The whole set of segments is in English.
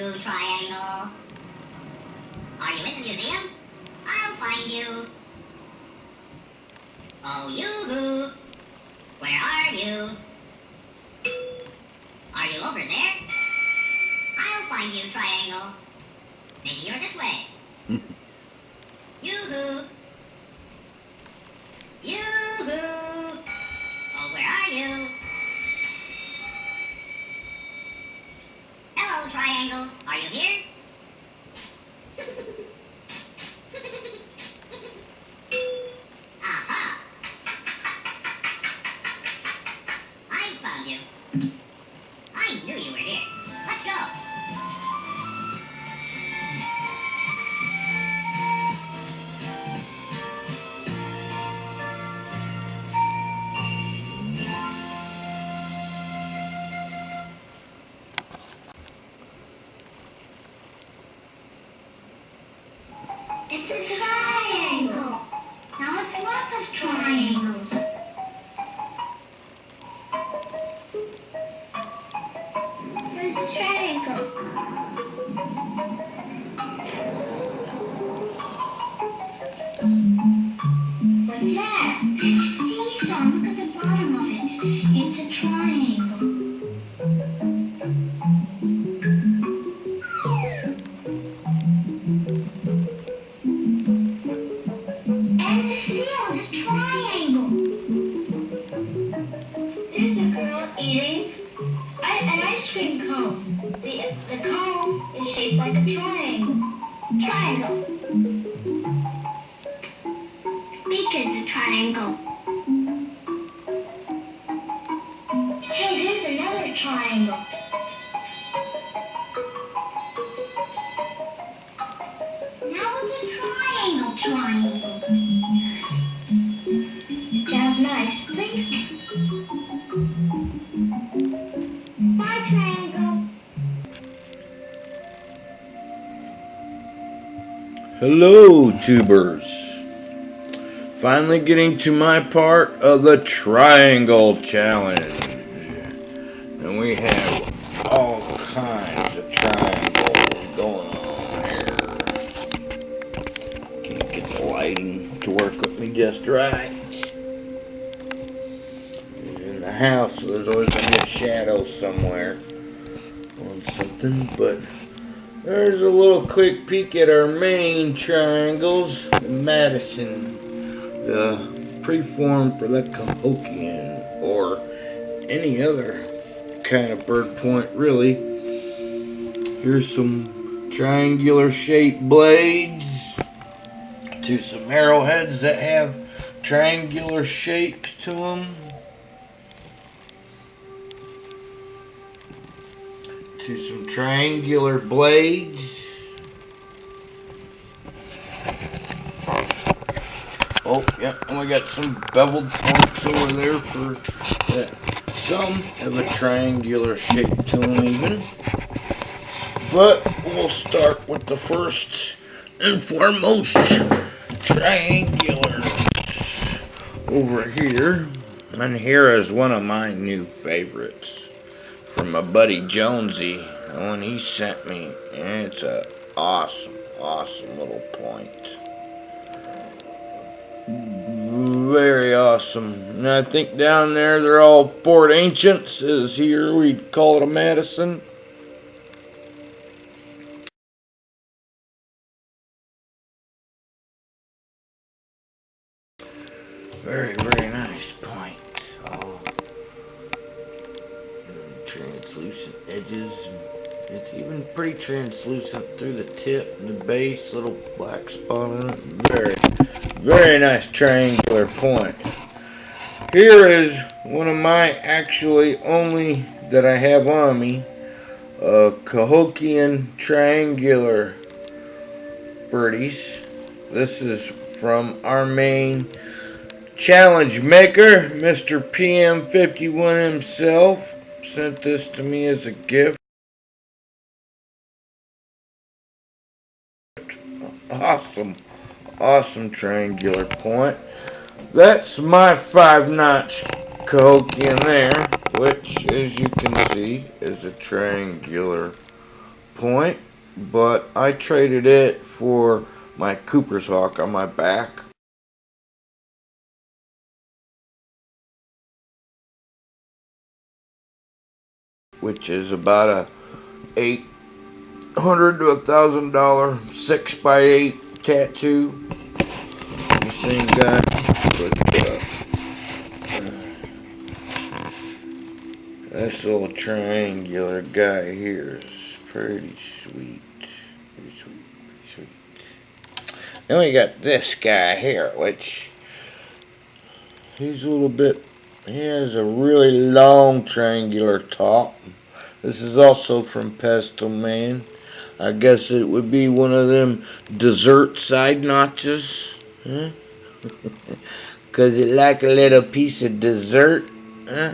Yoo-hoo, triangle. Are you in the museum? I'll find you. Oh, yoo-hoo. Where are you? Are you over there? I'll find you, triangle. Maybe you're this way. Yoo-hoo. Yoo-hoo. Oh, where are you? Hello, triangle. Are you here? Aha! I found you. I knew you were here. Let's go. It's a triangle. Now it's lots of triangles. There's a triangle. What's that? It's a seesaw. Look at the bottom of it. It's a triangle. And the seal is a triangle. There's a girl eating an ice cream cone. The cone is shaped like a triangle. Triangle. Beak is a triangle. Hey, there's another triangle. Now it's a triangle. It sounds nice. Blink. Bye, triangle. Hello, tubers. Finally getting to my part of the triangle challenge. And we have all kinds of triangles going on here. Can't get the lighting to work with me just right. In the house, so there's always going to be a shadow somewhere on something, but there's a little quick peek at our main triangles. Madison, the preform for the Cahokian, or any other kind of bird point, really. Here's some triangular shaped blades to some arrowheads that have triangular shapes to them. To some triangular blades. Oh, yeah, and we got some beveled points over there for that. Some have a triangular shape to them even. But we'll start with the first and foremost triangular over here. And here is one of my new favorites from my buddy Jonesy, the one he sent me, and it's a awesome little point. Very awesome. And I think down there they're all Fort Ancients, as here we'd call it a Madison. Very nice point. Oh, translucent edges. It's even pretty translucent through the tip and the base, little black spot on it. Very nice triangular point. Here is one of my actually only that I have on me, a Cahokian triangular birdies. This is from our main challenge maker, Mr. PM51 himself. Sent this to me as a gift. Awesome triangular point. That's my 5-notch Cahokian there, which, as you can see, is a triangular point, but I traded it for my Cooper's Hawk on my back. Which is about a $800 to $1,000 6x8 tattoo. The same guy, but this little triangular guy here is pretty sweet. Pretty sweet, pretty sweet. Then we got this guy here, which he's a little bit. He has a really long triangular top. This is also from Pestle, Maine. I guess it would be one of them dessert side notches. Huh? Cause it like a little piece of dessert. Huh?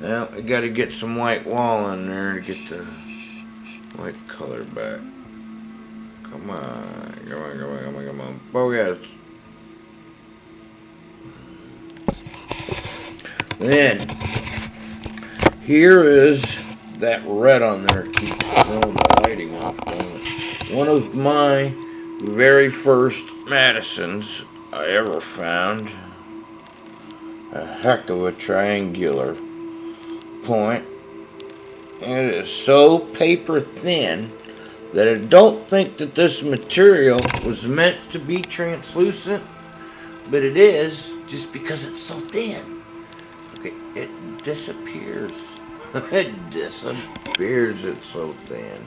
Well, I gotta get some white wall in there to get the white color back. Come on, come on, come on, come on, come on. Bogus. Then, here is that red on there. Keeps throwing the lighting off. One of my very first Madisons I ever found. A heck of a triangular point. And it is so paper thin that I don't think that this material was meant to be translucent, but it is just because it's so thin. Okay, it disappears. It disappears, it's so thin.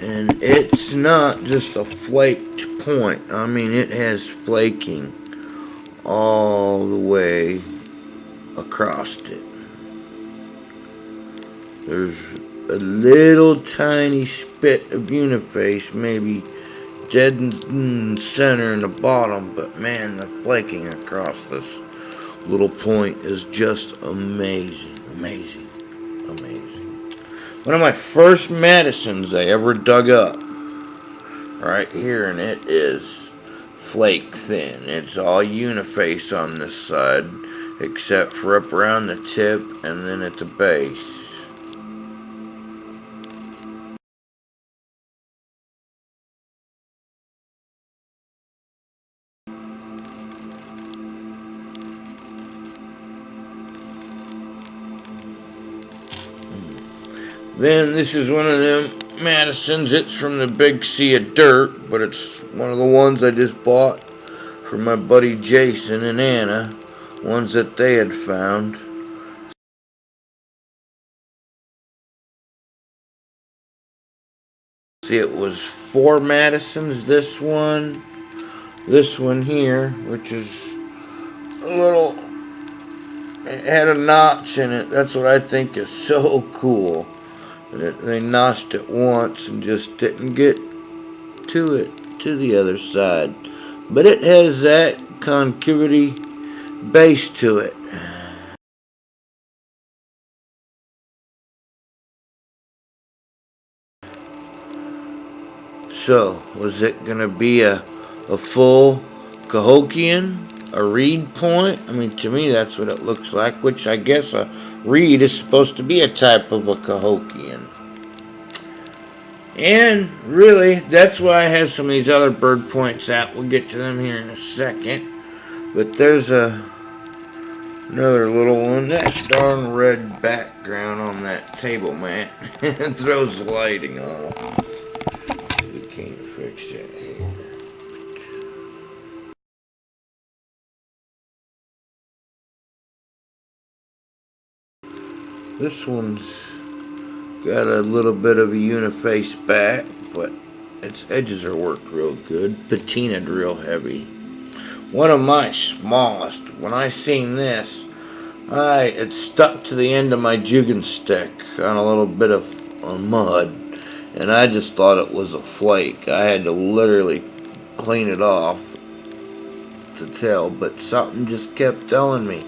And it's not just a flaked point. I mean, it has flaking all the way across it. There's a little tiny spit of uniface, maybe dead in the center in the bottom, but man, the flaking across this little point is just amazing, amazing, amazing. One of my first Madisons I ever dug up, right here, and it is flake thin. It's all uniface on this side, except for up around the tip and then at the base. Then this is one of them Madisons. It's from the Big Sea of Dirt, but it's one of the ones I just bought from my buddy Jason and Anna, ones that they had found. See, it was 4 Madisons. This one here, which is a little, it had a notch in it. That's what I think is so cool. They notched it once and just didn't get to the other side. But it has that concavity base to it. So, was it going to be a full Cahokian? A reed point? I mean, to me that's what it looks like, which I guess a reed is supposed to be a type of a Cahokian. And really, that's why I have some of these other bird points out. We'll get to them here in a second. But there's another little one. That darn red background on that table mat it throws the lighting off. We can't fix that here. This one's got a little bit of a uniface back, but its edges are worked real good, patinaed real heavy. One of my smallest. When I seen this, it stuck to the end of my jigging stick on a little bit of mud, and I just thought it was a flake. I had to literally clean it off to tell, but something just kept telling me,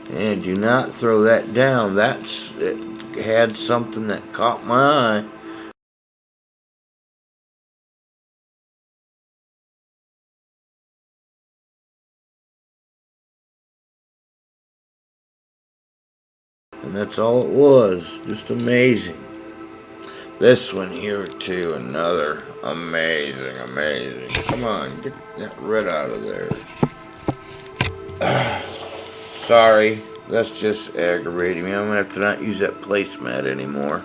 and do not throw that down. It had something that caught my eye. And that's all it was. Just amazing. This one here too, another amazing. Come on, get that red out of there. Sorry, that's just aggravating me. I'm gonna have to not use that placemat anymore.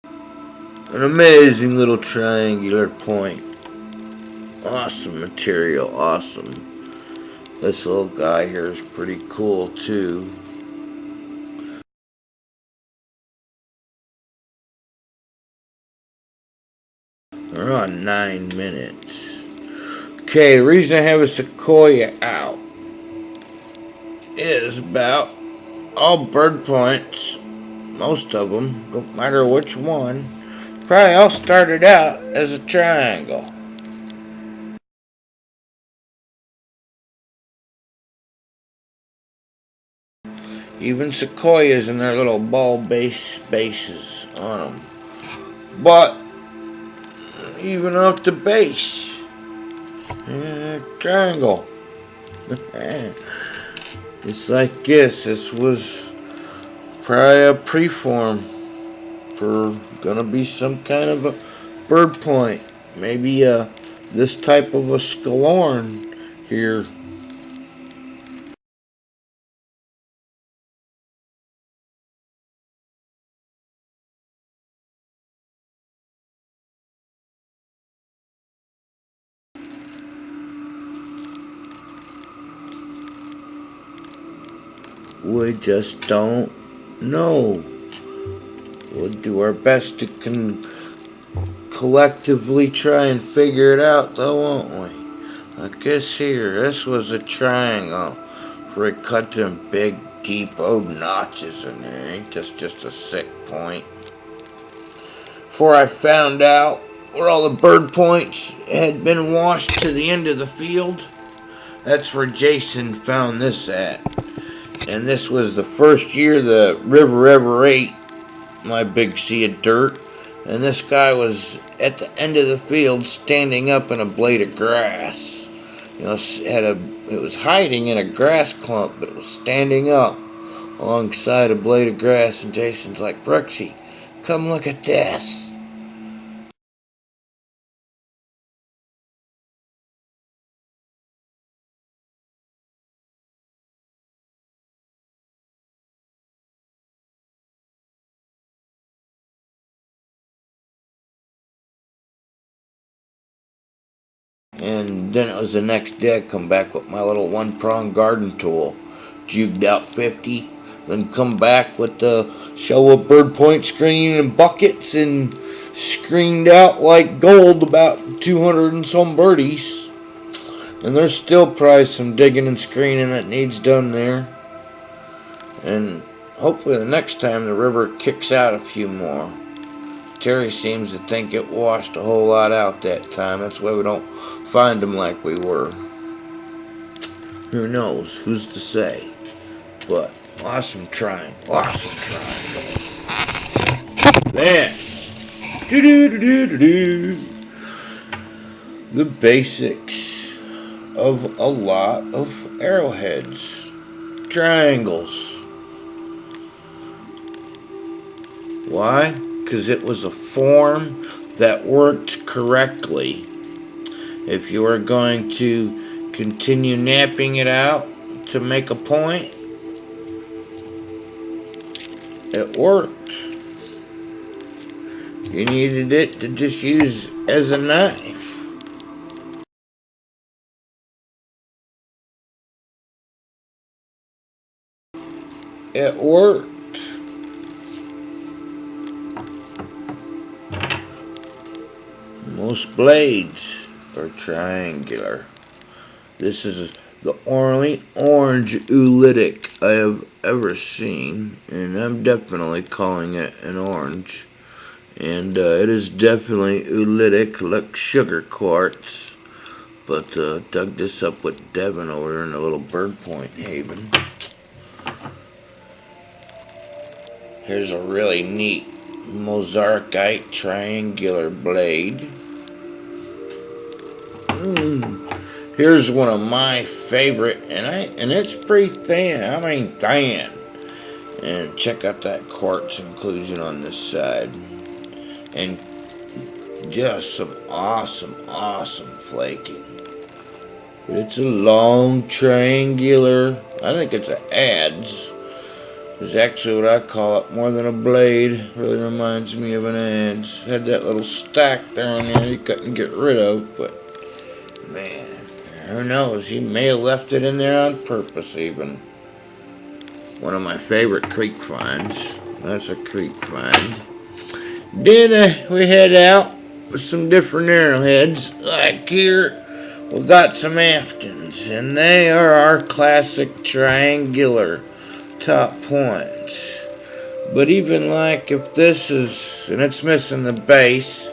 An amazing little triangular point. Awesome material, awesome. This little guy here is pretty cool too. We're on 9 minutes. Okay, the reason I have a sequoia out is about all bird points, most of them, don't matter which one, probably all started out as a triangle. Even sequoias and their little ball bases on them. But even off the base, triangle. It's like this. This was probably a preform for gonna be some kind of a bird point. Maybe this type of a scalorn here. We just don't know. We'll do our best to collectively try and figure it out, though, won't we? I guess here, this was a triangle where it cut them big, deep old notches in there. Ain't this just a sick point? Before I found out where all the bird points had been washed to the end of the field, that's where Jason found this at. And this was the first year the river ever ate my big sea of dirt. And this guy was at the end of the field standing up in a blade of grass. You know, it was hiding in a grass clump, but it was standing up alongside a blade of grass. And Jason's like, Brooksy, come look at this. And then it was the next day I come back with my little one-prong garden tool, juked out 50, then come back with the show of bird point screening and buckets and screened out like gold about 200 and some birdies. And there's still probably some digging and screening that needs done there. And hopefully the next time the river kicks out a few more. Terry seems to think it washed a whole lot out that time. That's why we don't find them like we were. Who knows? Who's to say? But awesome trying. Awesome trying. Then, the basics of a lot of arrowheads. Triangles. Why? Because it was a form that worked correctly. If you are going to continue napping it out to make a point, it worked. You needed it to just use as a knife. It worked. Most blades are triangular. This is the only orange oolitic I have ever seen, and I'm definitely calling it an orange. And it is definitely oolitic, like sugar quartz. But dug this up with Devin over there in the little Bird Point Haven. Here's a really neat mosaic triangular blade. Here's one of my favorite, and it's pretty thin. I mean thin. And check out that quartz inclusion on this side. And just some awesome flaking. But it's a long triangular, I think it's an adze. It's actually what I call it, more than a blade. Really reminds me of an adze. Had that little stack there on there you couldn't get rid of, but man, who knows? He may have left it in there on purpose even. One of my favorite creek finds. That's a creek find. Then we head out with some different arrowheads. Like here, we got some Aftons, and they are our classic triangular top points. But even like if this is, and it's missing the base,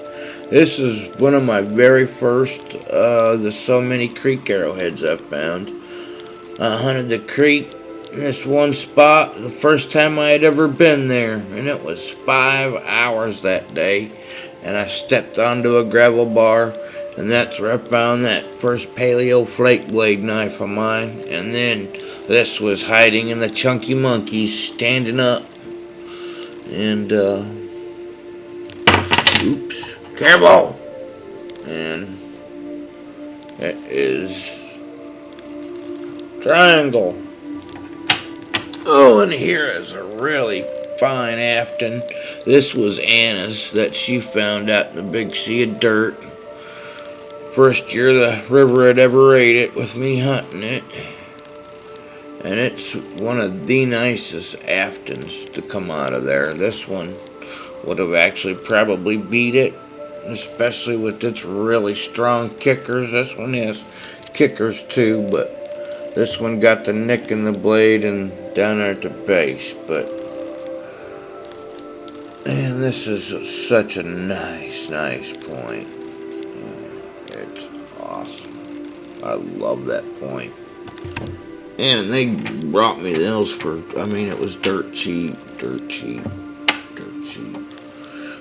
this is one of my very first, there's so many creek arrowheads I found. I hunted the creek in this one spot the first time I had ever been there, and it was 5 hours that day, and I stepped onto a gravel bar, and that's where I found that first paleo flake blade knife of mine. And then this was hiding in the chunky monkeys, standing up, and oops, careful. And it is triangle. Oh, and here is a really fine Afton. This was Anna's that she found out in the big sea of dirt. First year the river had ever ate it with me hunting it. And it's one of the nicest Aftons to come out of there. This one would have actually probably beat it, especially with its really strong kickers. This one has kickers too, but this one got the nick in the blade and down there at the base. But man, this is such a nice point. It's awesome. I love that point. And they brought me those for, I mean, it was dirt cheap.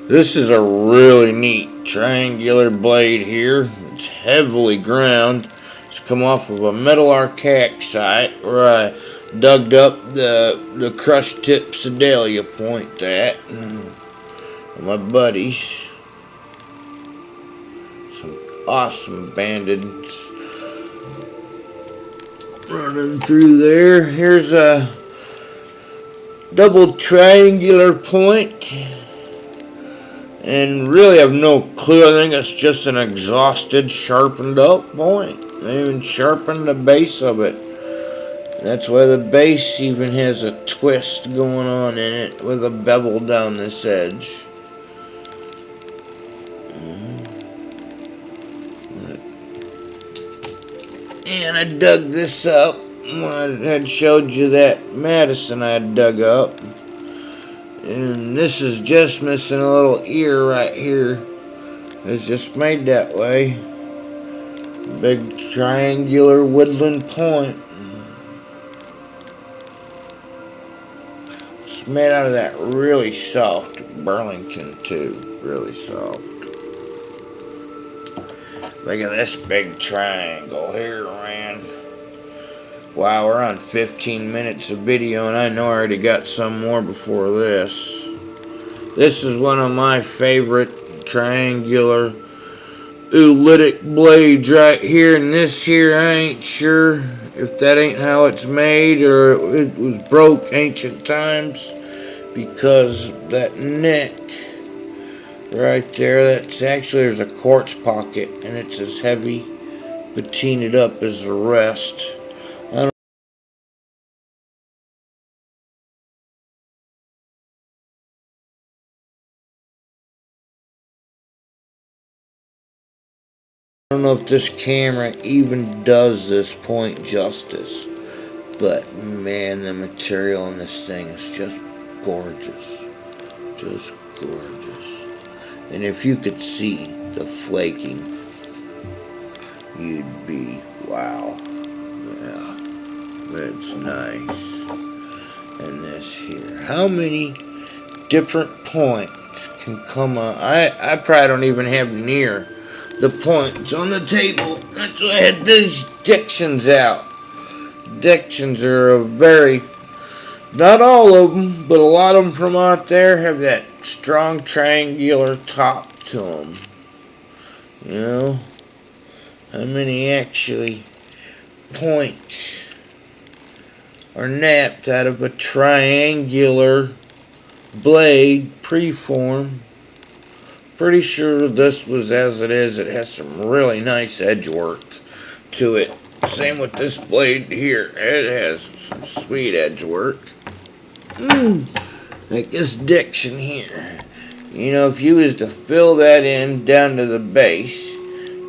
This is a really neat triangular blade here. It's heavily ground. It's come off of a metal archaic site where I dug up the crushed tip Sedalia point that. My buddies. Some awesome bandits running through there. Here's a double triangular point. And really have no clue. I think it's just an exhausted, sharpened up point. They even sharpened the base of it. That's why the base even has a twist going on in it with a bevel down this edge. And I dug this up when I had showed you that Madison I had dug up. And this is just missing a little ear right here. It's just made that way. Big triangular woodland point. It's made out of that really soft Burlington too. Really soft. Look at this big triangle here, man. Wow, we're on 15 minutes of video, and I know I already got some more before this. This is one of my favorite triangular oolitic blades right here, and this here, I ain't sure if that ain't how it's made or it was broke ancient times, because that neck right there, that's actually, there's a quartz pocket, and it's as heavy patinaed up as the rest. I don't know if this camera even does this point justice, but man, the material on this thing is just gorgeous. Just gorgeous. And if you could see the flaking, you'd be, wow. Yeah, that's nice. And this here. How many different points can come on? I probably don't even have near the points on the table. That's why I had these dictions out. Dictions are a very, not all of them, but a lot of them from out there have that strong triangular top to them. You know? How many actually points are napped out of a triangular blade preform? Pretty sure this was as it is. It has some really nice edge work to it. Same with this blade here. It has some sweet edge work. Like this diction here. You know, if you was to fill that in down to the base,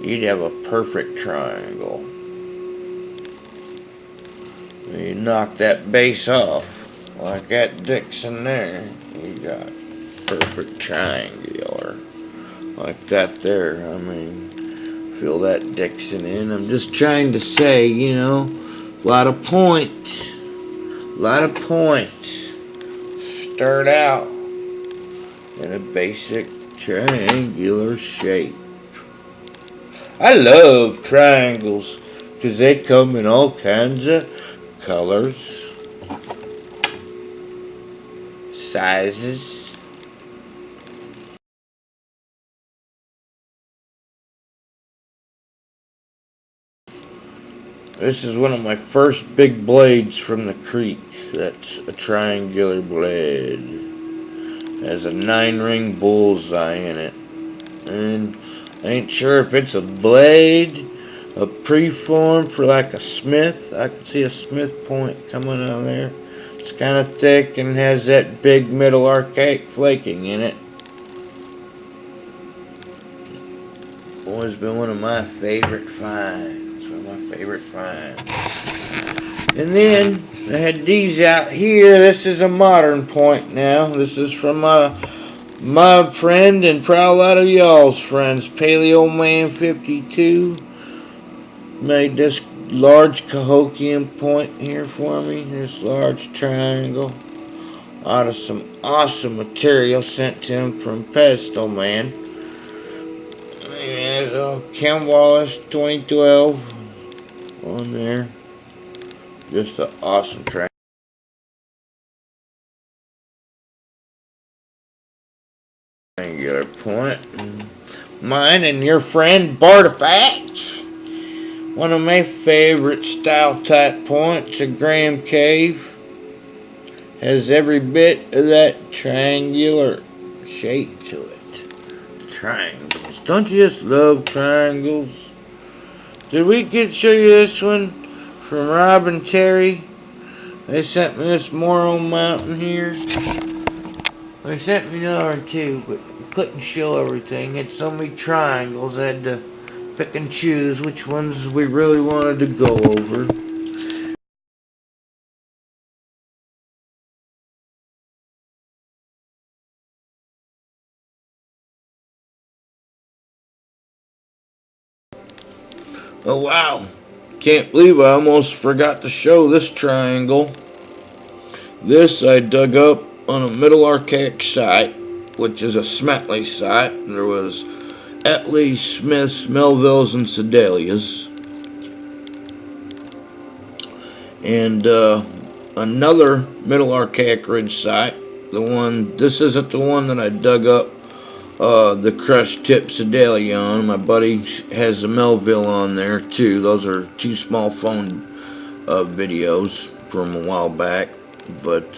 you'd have a perfect triangle. You knock that base off, like that diction there, you got perfect triangular. Like that there. I mean, fill that diction in. I'm just trying to say, you know, a lot of points. A lot of points. Start out in a basic triangular shape. I love triangles because they come in all kinds of colors, sizes. This is one of my first big blades from the creek. That's a triangular blade. Has a 9-ring bullseye in it. And I ain't sure if it's a blade, a preform for like a smith. I can see a smith point coming out of there. It's kind of thick and has that big middle archaic flaking in it. Always been one of my favorite finds. One of my favorite finds. And then I had these out here. This is a modern point now. This is from my friend and probably a lot of y'all's friends. Paleo Man 52 made this large Cahokian point here for me. This large triangle out of some awesome material sent to him from Pedestal Man. There's a Ken Wallace 2012 on there. Just an awesome triangular point. Mine and your friend Bartifacts. One of my favorite style type points, a Graham Cave. Has every bit of that triangular shape to it. Triangles. Don't you just love triangles? Did we get to show you this one from Rob and Terry? They sent me this Morrow Mountain here. They sent me another one too, but couldn't show everything. Had so many triangles, I had to pick and choose which ones we really wanted to go over. Oh wow, can't believe I almost forgot to show this triangle. This I dug up on a Middle Archaic site, which is a Smetley site. There was Etleys, Smiths, Melvilles, and Sedalias. And another Middle Archaic Ridge site. This isn't the one that I dug up the crushed tip Sedalia on. My buddy has the Melville on there too. Those are two small phone videos from a while back. But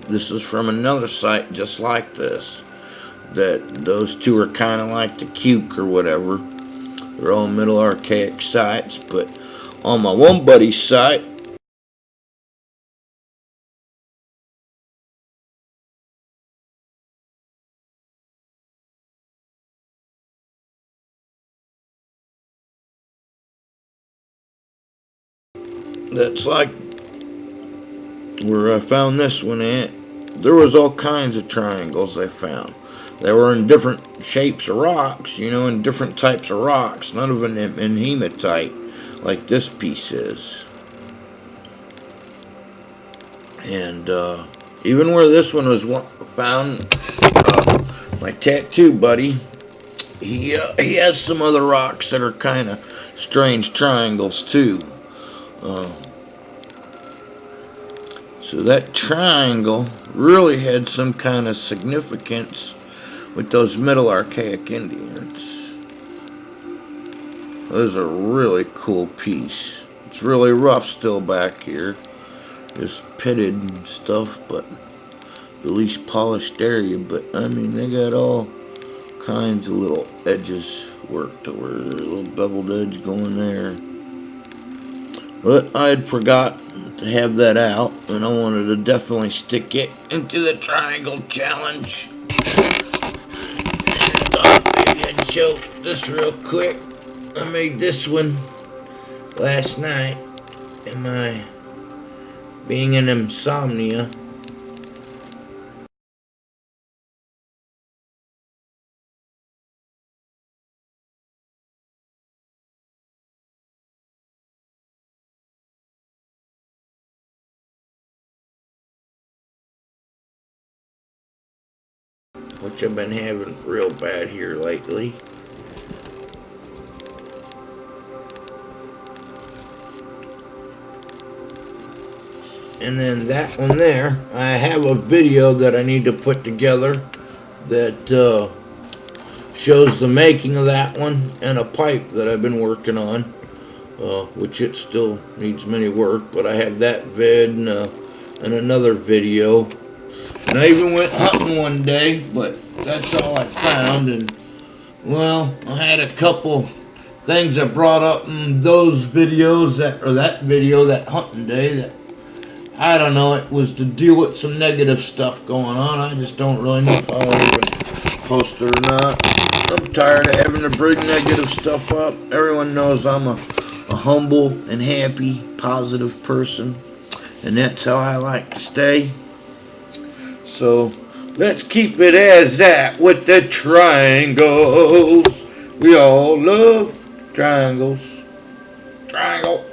this is from another site just like this. Those two are kind of like the Cuke or whatever. They're all Middle Archaic sites. But on my one buddy's site, that's like where I found this one at. There was all kinds of triangles I found. They were in different shapes of rocks, you know, in different types of rocks. None of them in hematite like this piece is. And even where this one was found, my tattoo buddy, he has some other rocks that are kind of strange triangles too. So that triangle really had some kind of significance with those Middle Archaic Indians. That was a really cool piece. It's really rough still back here. Just pitted and stuff, but the least polished area. But I mean, they got all kinds of little edges worked over. There's a little beveled edge going there. But I had forgot to have that out, and I wanted to definitely stick it into the triangle challenge. And thought maybe I'd show this real quick. I made this one last night in my being in insomnia. Which I've been having real bad here lately. And then that one there, I have a video that I need to put together that shows the making of that one and a pipe that I've been working on, which it still needs many work, but I have that vid and another video. And I even went hunting one day, but that's all I found. And well, I had a couple things I brought up in those videos, that video, that hunting day, that I don't know, it was to deal with some negative stuff going on. I just don't really know if I'll even post it or not. I'm tired of having to bring negative stuff up. Everyone knows I'm a humble and happy, positive person, and that's how I like to stay. So let's keep it as that with the triangles. We all love triangles. Triangle.